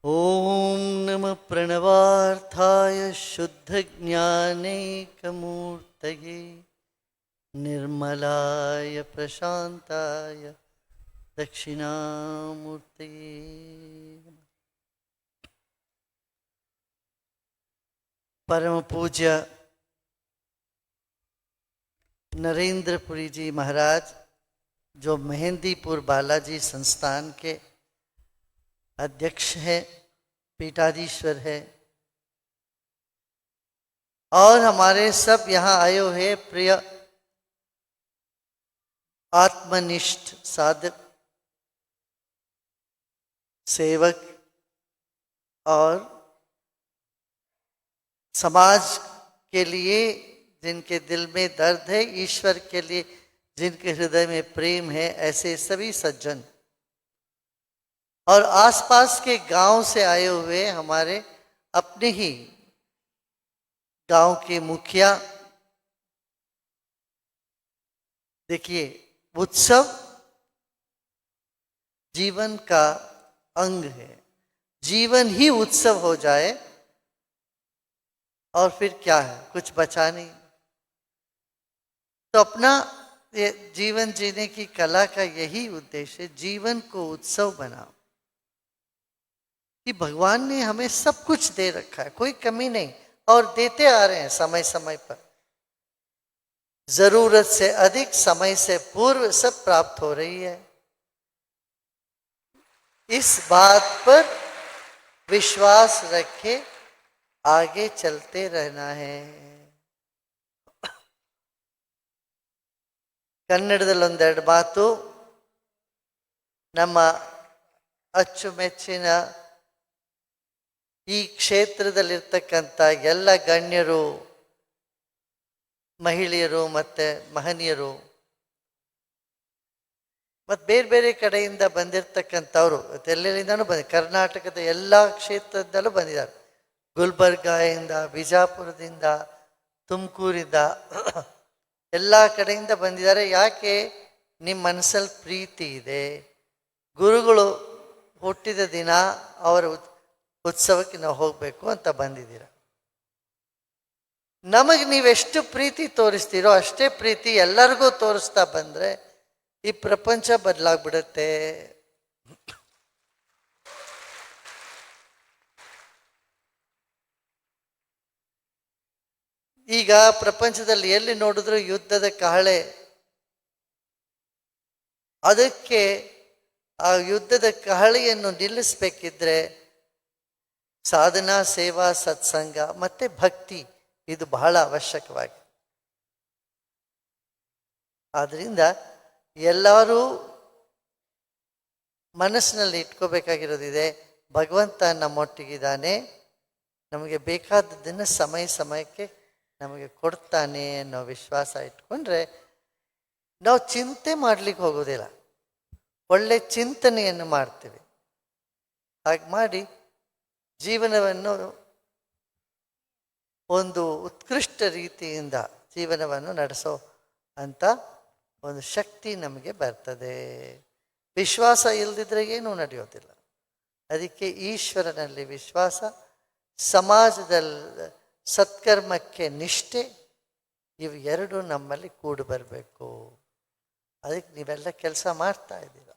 ॐ नमः प्रणवार्थाय शुद्धज्ञानैकमूर्तये निर्मलाय प्रशान्ताय दक्षिणामूर्तये। परम पूज्य नरेंद्रपुरी जी महाराज, जो मेहंदीपुर बालाजी संस्थान के अध्यक्ष है, पीठाधीश्वर है, और हमारे सब यहाँ आए हुए प्रिय आत्मनिष्ठ साधक, सेवक और समाज के लिए जिनके दिल में दर्द है, ईश्वर के लिए जिनके हृदय में प्रेम है, ऐसे सभी सज्जन और आसपास के गांव से आए हुए हमारे अपने ही गांव के मुखिया। देखिए, उत्सव जीवन का अंग है। जीवन ही उत्सव हो जाए और फिर क्या है, कुछ बचा नहीं। तो अपना ये जीवन जीने की कला का यही उद्देश्य है, जीवन को उत्सव बनाओ। कि भगवान ने हमें सब कुछ दे रखा है, कोई कमी नहीं, और देते आ रहे हैं समय समय पर। जरूरत से अधिक, समय से पूर्व सब प्राप्त हो रही है। इस बात पर विश्वास रखे आगे चलते रहना है। ಕನ್ನಡದಲ್ಲೊಂದೆರಡು ಮಾತು ನಮ್ಮ ಅಚ್ಚುಮೆಚ್ಚಿನ ಈ ಕ್ಷೇತ್ರದಲ್ಲಿರ್ತಕ್ಕಂಥ ಎಲ್ಲ ಗಣ್ಯರು, ಮಹಿಳೆಯರು ಮತ್ತು ಮಹನೀಯರು ಮತ್ತು ಬೇರೆ ಬೇರೆ ಕಡೆಯಿಂದ ಬಂದಿರತಕ್ಕಂಥವ್ರು ಎಲ್ಲೆಲ್ಲಿಂದನೂ ಕರ್ನಾಟಕದ ಎಲ್ಲ ಕ್ಷೇತ್ರದಲ್ಲೂ ಬಂದಿದ್ದಾರೆ. ಗುಲ್ಬರ್ಗಾಯಿಂದ, ಬಿಜಾಪುರದಿಂದ, ತುಮಕೂರಿಂದ, ಎಲ್ಲ ಕಡೆಯಿಂದ ಬಂದಿದ್ದಾರೆ. ಯಾಕೆ? ನಿಮ್ಮ ಮನಸ್ಸಲ್ಲಿ ಪ್ರೀತಿ ಇದೆ. ಗುರುಗಳು ಹುಟ್ಟಿದ ದಿನ ಅವರ ಉತ್ಸವಕ್ಕೆ ನಾವು ಹೋಗಬೇಕು ಅಂತ ಬಂದಿದ್ದೀರ. ನಮಗೆ ನೀವೆಷ್ಟು ಪ್ರೀತಿ ತೋರಿಸ್ತೀರೋ ಅಷ್ಟೇ ಪ್ರೀತಿ ಎಲ್ಲರಿಗೂ ತೋರಿಸ್ತಾ ಬಂದರೆ ಈ ಪ್ರಪಂಚ ಬದಲಾಗ್ಬಿಡುತ್ತೆ. ಈಗ ಪ್ರಪಂಚದಲ್ಲಿ ಎಲ್ಲಿ ನೋಡಿದ್ರು ಯುದ್ಧದ ಕಹಳೆ. ಅದಕ್ಕೆ ಆ ಯುದ್ಧದ ಕಹಳೆಯನ್ನು ನಿಲ್ಲಿಸಬೇಕಿದ್ರೆ ಸಾಧನಾ, ಸೇವಾ, ಸತ್ಸಂಗ ಮತ್ತೆ ಭಕ್ತಿ ಇದು ಬಹಳ ಅವಶ್ಯಕವಾಗಿದೆ. ಆದ್ರಿಂದ ಎಲ್ಲರೂ ಮನಸ್ಸಿನಲ್ಲಿ ಇಟ್ಕೋಬೇಕಾಗಿರೋದಿದೆ, ಭಗವಂತ ನಮ್ಮೊಟ್ಟಿಗಿದ್ದಾನೆ, ನಮಗೆ ಬೇಕಾದದ್ದನ್ನು ಸಮಯ ಸಮಯಕ್ಕೆ ನಮಗೆ ಕೊಡ್ತಾನೆ ಅನ್ನೋ ವಿಶ್ವಾಸ ಇಟ್ಕೊಂಡ್ರೆ ನಾವು ಚಿಂತೆ ಮಾಡ್ಲಿಕ್ಕೆ ಹೋಗೋದಿಲ್ಲ, ಒಳ್ಳೆ ಚಿಂತನೆಯನ್ನು ಮಾಡ್ತೀವಿ. ಹಾಗೆ ಮಾಡಿ ಜೀವನವನ್ನು ಒಂದು ಉತ್ಕೃಷ್ಟ ರೀತಿಯಿಂದ ಜೀವನವನ್ನು ನಡೆಸೋ ಅಂತ ಒಂದು ಶಕ್ತಿ ನಮಗೆ ಬರ್ತದೆ. ವಿಶ್ವಾಸ ಇಲ್ಲದಿದ್ದರೆ ಏನೂ ನಡೆಯೋದಿಲ್ಲ. ಅದಕ್ಕೆ ಈಶ್ವರನಲ್ಲಿ ವಿಶ್ವಾಸ, ಸಮಾಜದಲ್ಲಿ ಸತ್ಕರ್ಮಕ್ಕೆ ನಿಷ್ಠೆ, ಇವು ಎರಡು ನಮ್ಮಲ್ಲಿ ಕೂಡಿ ಬರಬೇಕು. ಅದಕ್ಕೆ ನೀವೆಲ್ಲ ಕೆಲಸ ಮಾಡ್ತಾ ಇದ್ದೀರ.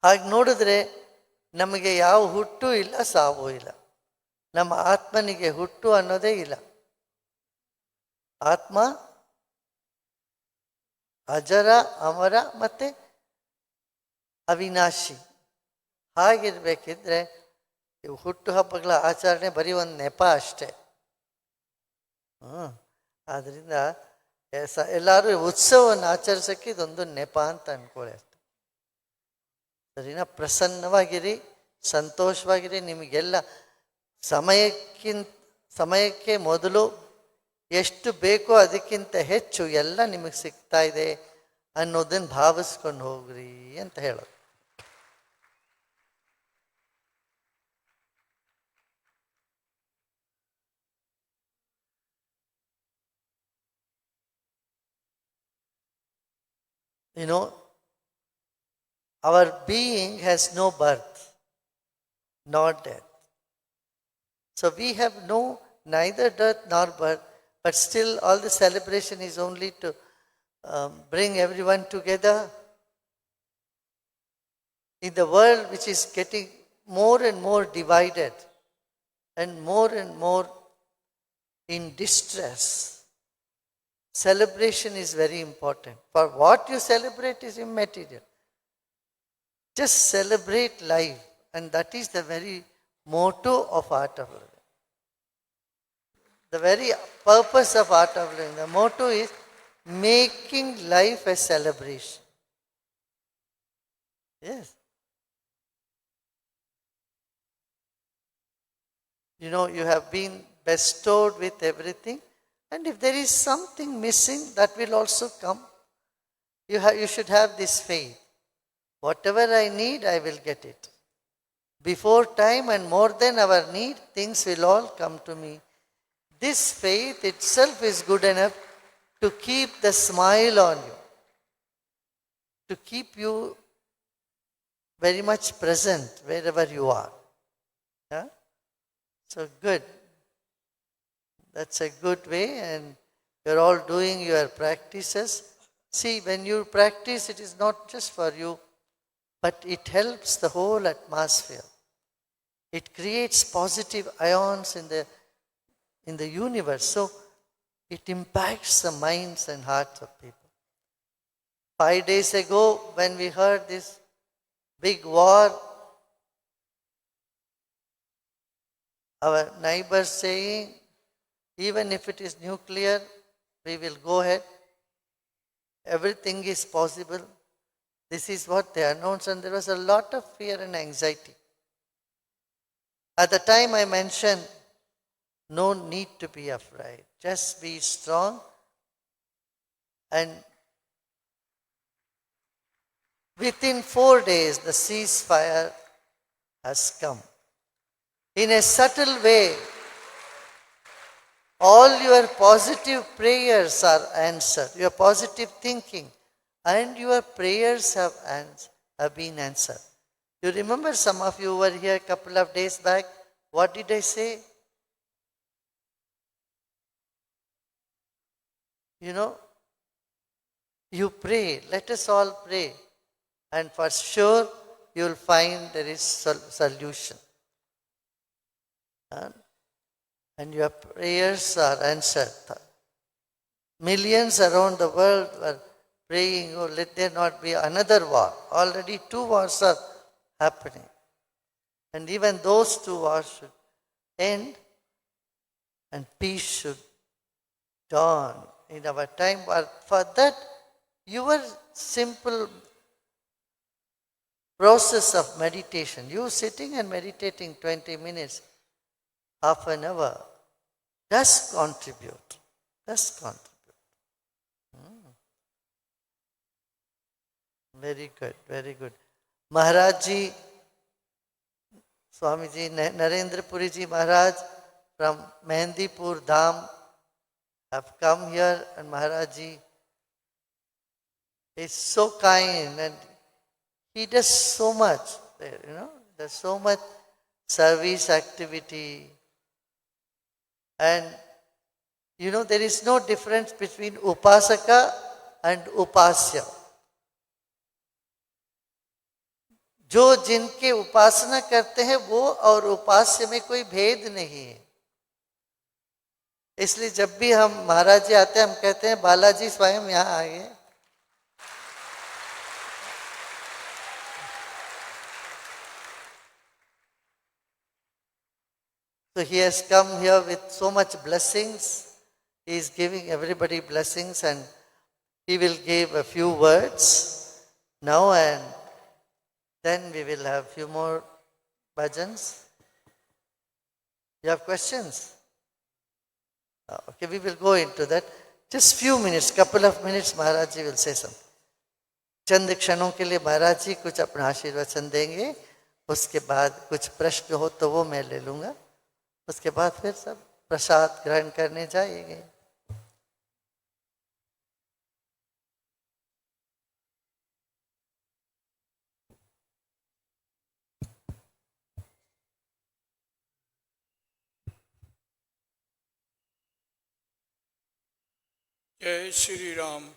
ಹಾಗೆ ನೋಡಿದ್ರೆ ನಮಗೆ ಯಾವ ಹುಟ್ಟು ಇಲ್ಲ, ಸಾವು ಇಲ್ಲ. ನಮ್ಮ ಆತ್ಮನಿಗೆ ಹುಟ್ಟು ಅನ್ನೋದೇ ಇಲ್ಲ. ಆತ್ಮ ಅಜರ, ಅಮರ ಮತ್ತೆ ಅವಿನಾಶಿ. ಹಾಗಿರ್ಬೇಕಿದ್ರೆ ಇವು ಹುಟ್ಟು ಹಬ್ಬಗಳ ಆಚರಣೆ ಬರೀ ಒಂದು ನೆಪ ಅಷ್ಟೇ. ಆದ್ದರಿಂದ ಎಲ್ಲರೂ ಉತ್ಸವವನ್ನು ಆಚರಿಸೋಕ್ಕೆ ಇದೊಂದು ನೆಪ ಅಂತ ಅನ್ಕೊಳ್ಳಿ ಅಷ್ಟೆ. ಸರಿನಾ? ಪ್ರಸನ್ನವಾಗಿರಿ, ಸಂತೋಷವಾಗಿರಿ. ನಿಮಗೆಲ್ಲ ಸಮಯಕ್ಕೆ ಮೊದಲು ಎಷ್ಟು ಬೇಕೋ ಅದಕ್ಕಿಂತ ಹೆಚ್ಚು ಎಲ್ಲ ನಿಮಗೆ ಸಿಗ್ತಾ ಇದೆ ಅನ್ನೋದನ್ನು ಭಾವಿಸ್ಕೊಂಡು ಹೋಗ್ರಿ ಅಂತ ಹೇಳೋದು. Our being has no birth nor death. So we have no neither death nor birth, but still all the celebration is only to bring everyone together. In the world which is getting more and more divided and more in distress, celebration is very important. For what you celebrate is immaterial. Just celebrate life, and that is the very motto of Art of Living. The very purpose of Art of Living, the motto is making life a celebration. Yes. You know, you have been bestowed with everything, and if there is something missing, that will also come. You should have this faith. Whatever I need, I will get it. Before time and more than our need, things will all come to me. This faith itself is good enough to keep the smile on you, to keep you very much present wherever you are. Yeah? So good. That's a good way, and you're all doing your practices. See, when you practice, it is not just for you, but it helps the whole atmosphere. It creates positive ions in the universe. So it impacts the minds and hearts of people. 5 days ago, when we heard this big war, our neighbors saying, even if it is nuclear, we will go ahead. Everything is possible. This is what they announced, and there was a lot of fear and anxiety. At the time I mentioned, no need to be afraid. Just be strong, and within 4 days the ceasefire has come. In a subtle way, all your positive prayers are answered, your positive thinking, and your prayers have been answered. You remember, some of you were here a couple of days back. What did I say? You know, you pray. Let us all pray. And for sure, you will find there is solution. And your prayers are answered. Millions around the world were praying, oh, let there not be another war. Already 2 wars are happening. And even those 2 wars should end, and peace should dawn in our time. But for that, your simple process of meditation, you sitting and meditating 20 minutes, half an hour, does contribute. Very good, very good. Maharaj Ji, Swamiji Narendra Puri Ji Maharaj from Mehndipur Dham have come here, and Maharaj Ji is so kind, and he does so much there, there's so much service activity. And there is no difference between Upasaka and Upasya. जो जिनके उपासना करते हैं वो और उपास्य में कोई भेद नहीं है. इसलिए जब भी हम महाराज जी आते हैं, हम कहते हैं बालाजी स्वयं यहाँ आ गए. So he has come here with so much blessings. He is giving everybody blessings, and he will give a few words now, and then we will have few more bhajans. You have questions? Okay, we will go into that. Just few minutes, couple of minutes, Maharaj Ji will say something. चंद क्षणों के लिए महाराज जी कुछ अपना आशीर्वचन देंगे. उसके बाद कुछ प्रश्न हो तो वो मैं ले लूँगा. उसके बाद फिर सब प्रसाद ग्रहण करने जाएंगे. जय श्री राम।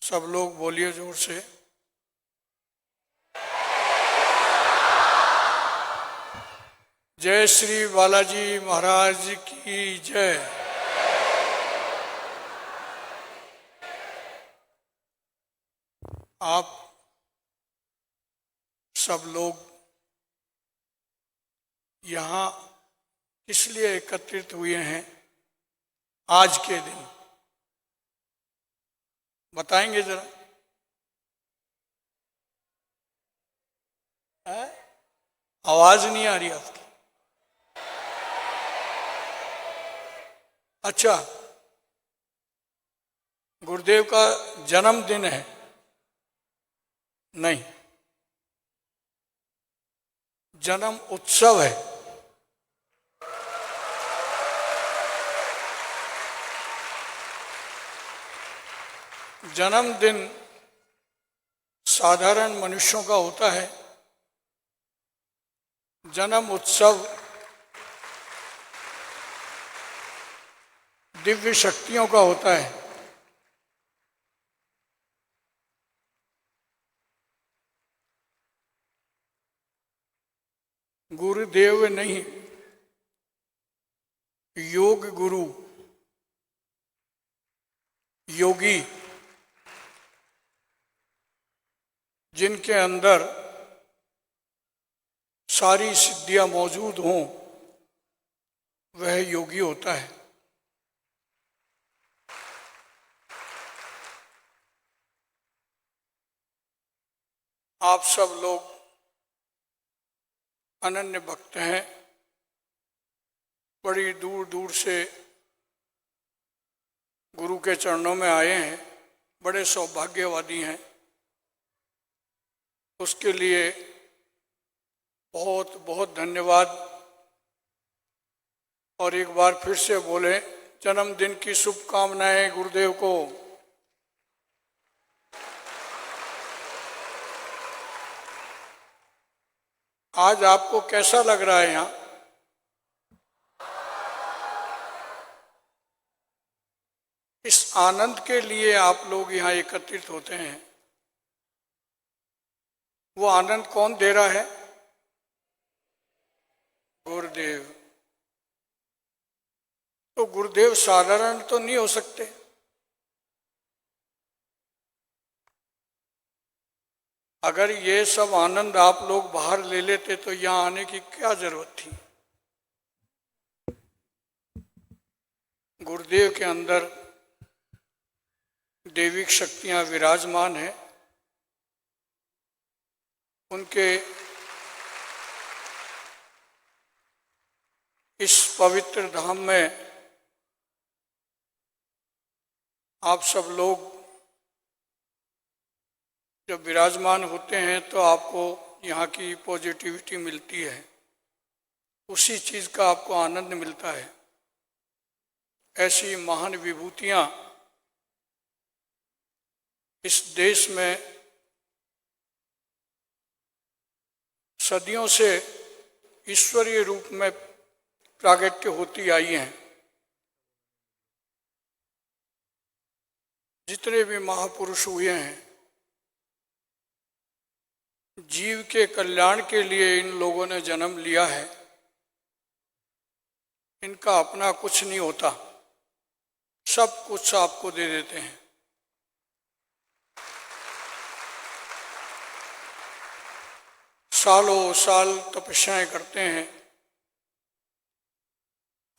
सब लोग बोलिए जोर से। जय श्री बालाजी महाराज की जय। आप सब लोग यहाँ किस लिए एकत्रित हुए हैं आज के दिन, बताएंगे जरा? आवाज नहीं आ रही आपकी। अच्छा, गुरुदेव का जन्मदिन है? नहीं, जन्म उत्सव है। जन्मदिन साधारण मनुष्यों का होता है, जन्म उत्सव दिव्य शक्तियों का होता है। गुरुदेव नहीं, योग गुरु, योगी, जिनके अंदर सारी सिद्धियां मौजूद हों, वह योगी होता है। आप सब लोग अनन्य भक्त हैं, बड़ी दूर दूर से गुरु के चरणों में आए हैं, बड़े सौभाग्यवादी हैं। उसके लिए बहुत बहुत धन्यवाद। और एक बार फिर से बोले, जन्मदिन की शुभकामनाएं गुरुदेव को। आज आपको कैसा लग रहा है यहाँ? इस आनंद के लिए आप लोग यहाँ एकत्रित होते हैं। वो आनंद कौन दे रहा है? गुरुदेव। तो गुरुदेव साधारण तो नहीं हो सकते। अगर ये सब आनंद आप लोग बाहर ले लेते तो यहाँ आने की क्या जरूरत थी? गुरुदेव के अंदर दैविक शक्तियां विराजमान हैं। उनके इस पवित्र धाम में आप सब लोग जब विराजमान होते हैं तो आपको यहाँ की पॉजिटिविटी मिलती है, उसी चीज का आपको आनंद मिलता है। ऐसी महान विभूतियां इस देश में सदियों से ईश्वरीय रूप में प्रागट्य होती आई हैं। जितने भी महापुरुष हुए हैं, जीव के कल्याण के लिए इन लोगों ने जन्म लिया है। इनका अपना कुछ नहीं होता, सब कुछ आपको दे देते हैं। सालों साल तपस्याएं करते हैं।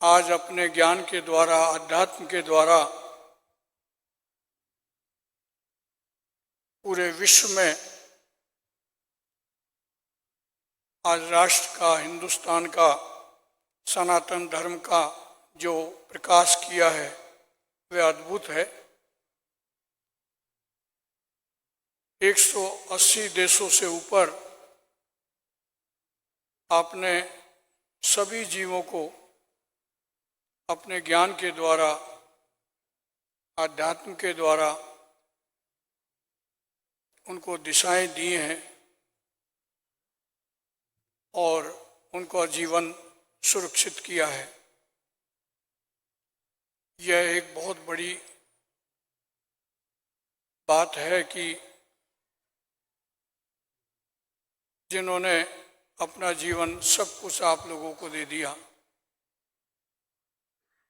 आज अपने ज्ञान के द्वारा, अध्यात्म के द्वारा पूरे विश्व में आज राष्ट्र का, हिंदुस्तान का, सनातन धर्म का जो प्रकाश किया है वह अद्भुत है। 180 देशों से ऊपर आपने सभी जीवों को अपने ज्ञान के द्वारा, आध्यात्म के द्वारा उनको दिशाएं दी हैं और उनका जीवन सुरक्षित किया है। यह एक बहुत बड़ी बात है कि जिन्होंने अपना जीवन सब कुछ आप लोगों को दे दिया,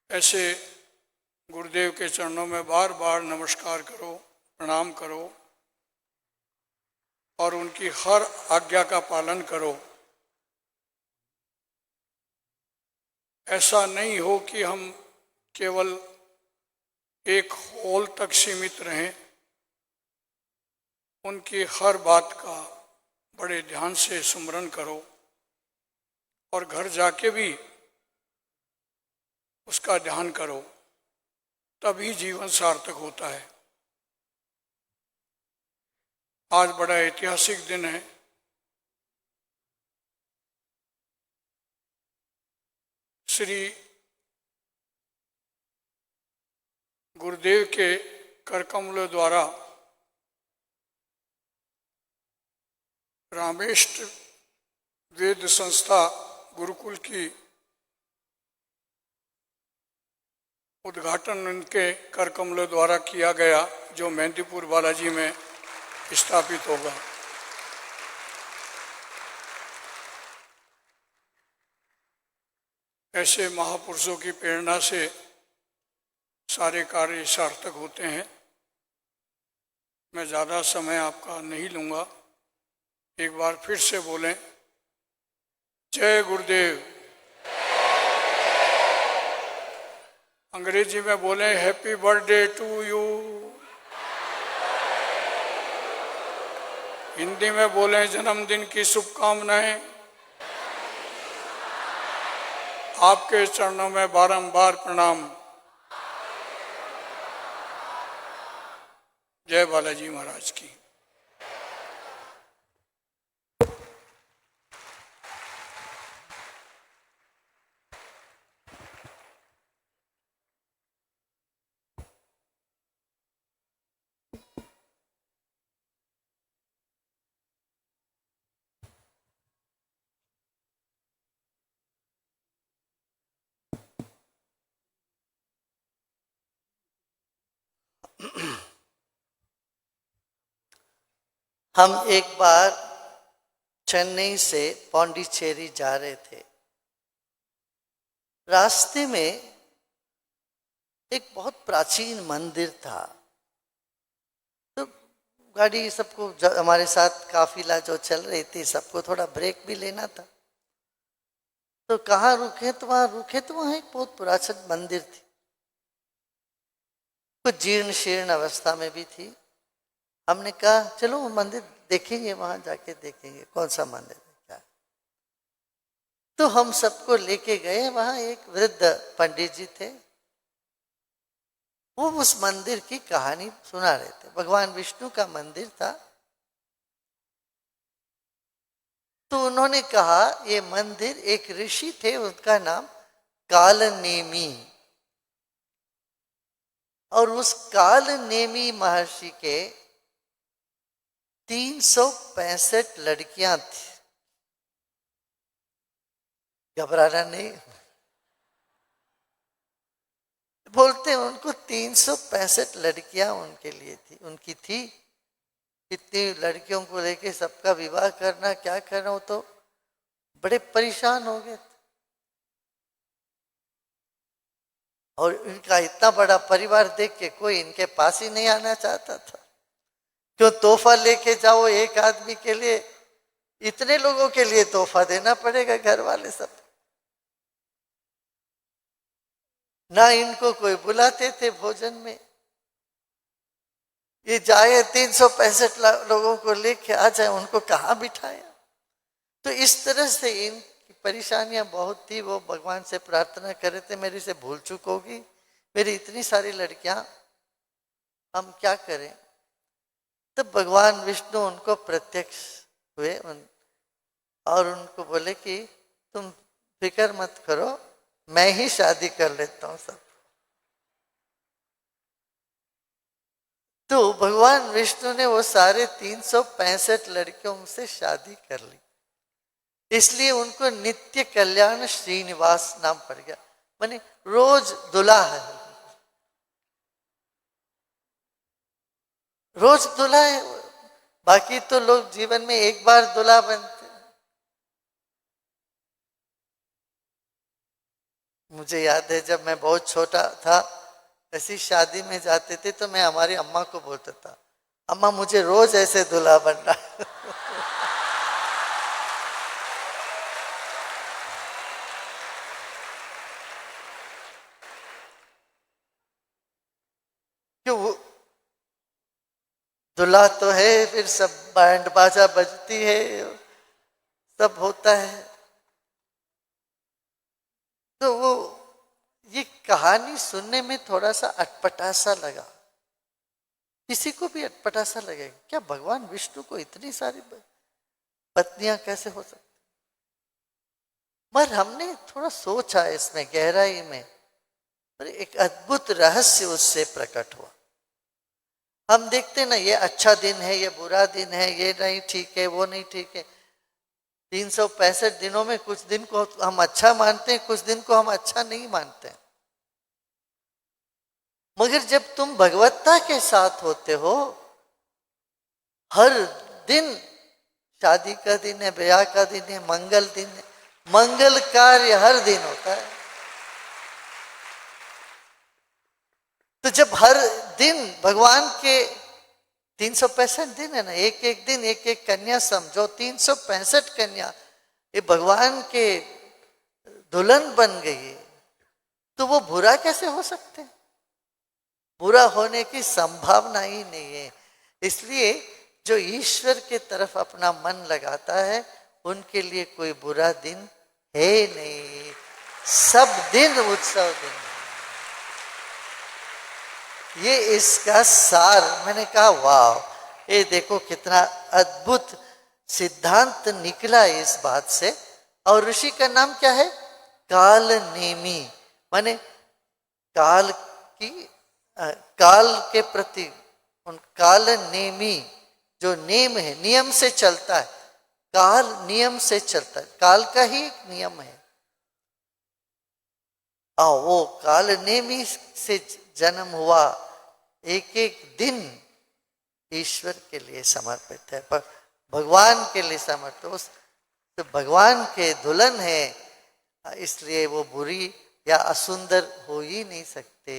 ऐसे गुरुदेव के चरणों में बार बार नमस्कार करो, प्रणाम करो और उनकी हर आज्ञा का पालन करो। ऐसा नहीं हो कि हम केवल एक हॉल तक सीमित रहें, उनकी हर बात का बड़े ध्यान से स्मरण करो और घर जाके भी उसका ध्यान करो, तभी जीवन सार्थक होता है। आज बड़ा ऐतिहासिक दिन है। श्री गुरुदेव के करकमलों द्वारा रामेष्ट वेद संस्था गुरुकुल की उद्घाटन उनके करकमलों द्वारा किया गया, जो मेहंदीपुर बालाजी में स्थापित होगा। ऐसे महापुरुषों की प्रेरणा से सारे कार्य सार्थक होते हैं। मैं ज़्यादा समय आपका नहीं लूँगा। एक बार फिर से बोलें, जय गुरुदेव। अंग्रेजी में बोलें, happy birthday to you. Hindi में बोलें, जन्मदिन की शुभकामनाएं। आपके चरणों में बारंबार प्रणाम। जय बालाजी महाराज की। हम एक बार चेन्नई से पौंडीचेरी जा रहे थे। रास्ते में एक बहुत प्राचीन मंदिर था। तो गाड़ी सबको, हमारे साथ काफिला जो चल रही थी, सबको थोड़ा ब्रेक भी लेना था। तो कहाँ रुके, तो वहाँ एक बहुत पुरातन मंदिर थी, कुछ जीर्ण शीर्ण अवस्था में भी थी। हमने कहा चलो वो मंदिर देखेंगे, वहां जाके देखेंगे कौन सा मंदिर है क्या। तो हम सबको लेके गए। वहां एक वृद्ध पंडित जी थे, वो उस मंदिर की कहानी सुना रहे थे। भगवान विष्णु का मंदिर था। तो उन्होंने कहा ये मंदिर, एक ऋषि थे, उनका नाम कालनेमी, और उस कालनेमी महर्षि के 365 लड़कियां थी। घबराना नहीं, बोलते हैं उनको 365 लड़कियां उनके लिए थी, उनकी थी। इतनी लड़कियों को लेके सबका विवाह करना, क्या करना, हो तो बड़े परेशान हो गए। और इनका इतना बड़ा परिवार देख के कोई इनके पास ही नहीं आना चाहता था। क्यों तोहफा लेके जाओ एक आदमी के लिए, इतने लोगों के लिए तोहफा देना पड़ेगा घर वाले सब। ना इनको कोई बुलाते थे भोजन में। ये जाए 365 लोगों को लेके आ जाए, उनको कहाँ बिठाया। तो इस तरह से इनकी परेशानियां बहुत थी। वो भगवान से प्रार्थना कर रहे थे, मेरी से भूल चूक होगी, मेरी इतनी सारी लड़कियां, हम क्या करें। तब भगवान विष्णु उनको प्रत्यक्ष हुए और उनको बोले कि तुम फिक्र मत करो, मैं ही शादी कर लेता हूं सब। तो भगवान विष्णु ने वो सारे 365 लड़कियों से शादी कर ली। इसलिए उनको नित्य कल्याण श्रीनिवास नाम पड़ गया, माने रोज दुल्हा है, रोज दुल्हा है। बाकी तो लोग जीवन में एक बार दुल्हा बनते। मुझे याद है जब मैं बहुत छोटा था, ऐसी शादी में जाते थे तो मैं हमारी अम्मा को बोलता था, अम्मा मुझे रोज ऐसे दुल्हा बनना है। क्यों, वो दुल्हा तो है, फिर सब बैंड बाजा बजती है, सब होता है। तो वो ये कहानी सुनने में थोड़ा सा अटपटा सा लगा, किसी को भी अटपटा सा लगेगा, क्या भगवान विष्णु को इतनी सारी पत्नियां कैसे हो सकती। पर हमने थोड़ा सोचा इसमें गहराई में, और एक अद्भुत रहस्य उससे प्रकट हुआ। हम देखते ना, ये अच्छा दिन है, ये बुरा दिन है, ये नहीं ठीक है, वो नहीं ठीक है। 365 दिनों में कुछ दिन को हम अच्छा मानते हैं, कुछ दिन को हम अच्छा नहीं मानते हैं। मगर जब तुम भगवत्ता के साथ होते हो, हर दिन शादी का दिन है, ब्याह का दिन है, मंगल दिन है, मंगल कार्य हर दिन होता है। तो जब हर दिन भगवान के 365 दिन है ना, एक एक दिन एक एक कन्या समझो, 365 कन्या ये भगवान के दुल्हन बन गई, तो वो बुरा कैसे हो सकते हैं? बुरा होने की संभावना ही नहीं है। इसलिए जो ईश्वर के तरफ अपना मन लगाता है, उनके लिए कोई बुरा दिन है नहीं, सब दिन उत्सव दिन। ये इसका सार। मैंने कहा वाह, ये देखो कितना अद्भुत सिद्धांत निकला इस बात से। और ऋषि का नाम क्या है? काल नेमी, माने काल की काल के प्रति उन काल नेमी, जो नेम है, नियम से चलता है। काल नियम से चलता है, काल का ही एक नियम है। वो काल नेमी से जन्म हुआ, एक एक दिन ईश्वर के लिए समर्पित है, पर भगवान के लिए समर्पित। उस तो भगवान के दुल्हन है, इसलिए वो बुरी या असुंदर हो ही नहीं सकते।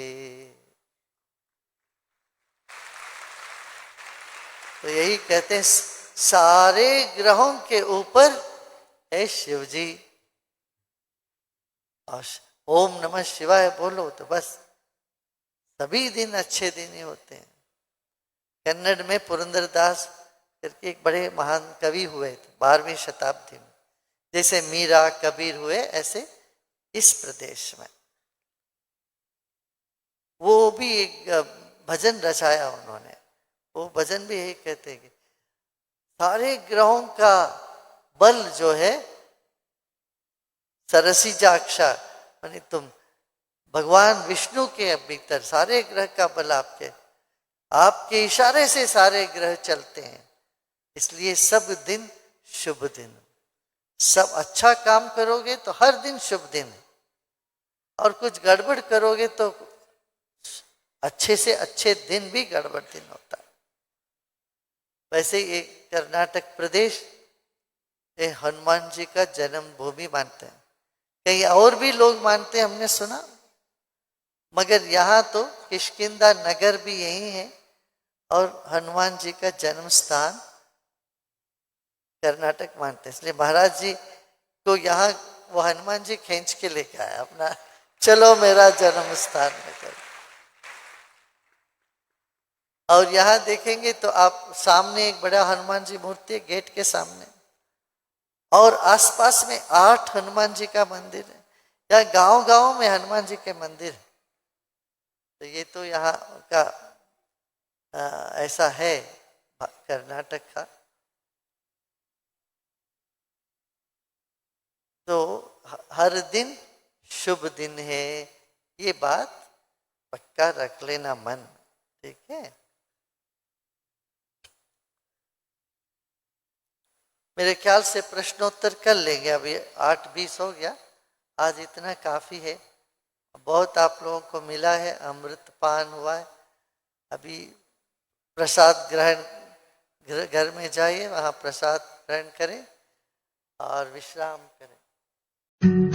तो यही कहते हैं, सारे ग्रहों के ऊपर है शिव जी। और ओम नमः शिवाय बोलो तो बस सभी दिन अच्छे दिन ही होते हैं। कन्नड़ में पुरंदरदास करके एक बड़े महान कवि हुए थे 12वीं शताब्दी में। जैसे मीरा कबीर हुए, ऐसे इस प्रदेश में वो भी एक भजन रचाया उन्होंने। वो भजन भी यही कहते हैं कि सारे ग्रहों का बल जो है सरसी जाक्षा, मानी तुम भगवान विष्णु के भीतर सारे ग्रह का बल आपके इशारे से सारे ग्रह चलते हैं। इसलिए सब दिन शुभ दिन, सब अच्छा काम करोगे तो हर दिन शुभ दिन, और कुछ गड़बड़ करोगे तो अच्छे से अच्छे दिन भी गड़बड़ दिन होता है। वैसे ये कर्नाटक प्रदेश ये हनुमान जी का जन्मभूमि मानते हैं, कहीं और भी लोग मानते हैं, हमने सुना। मगर यहाँ तो किष्किंधा नगर भी यही है, और हनुमान जी का जन्म स्थान कर्नाटक मानते हैं। इसलिए महाराज जी को यहाँ वो हनुमान जी खींच के लेके आया अपना, चलो मेरा जन्म स्थान में करो। और यहाँ देखेंगे तो आप सामने एक बड़ा हनुमान जी मूर्ति है गेट के सामने, और आसपास में 8 हनुमान जी का मंदिर है। या गांव-गांव में हनुमान जी के मंदिर है। तो ये तो यहाँ का ऐसा है कर्नाटक का। तो हर दिन शुभ दिन है, ये बात पक्का रख लेना मन, ठीक है। मेरे ख्याल से प्रश्नोत्तर कर लेंगे। अभी 8:20 हो गया, आज इतना काफ़ी है। बहुत आप लोगों को मिला है, अमृत पान हुआ है। अभी प्रसाद ग्रहण घर में जाइए, वहाँ प्रसाद ग्रहण करें और विश्राम करें।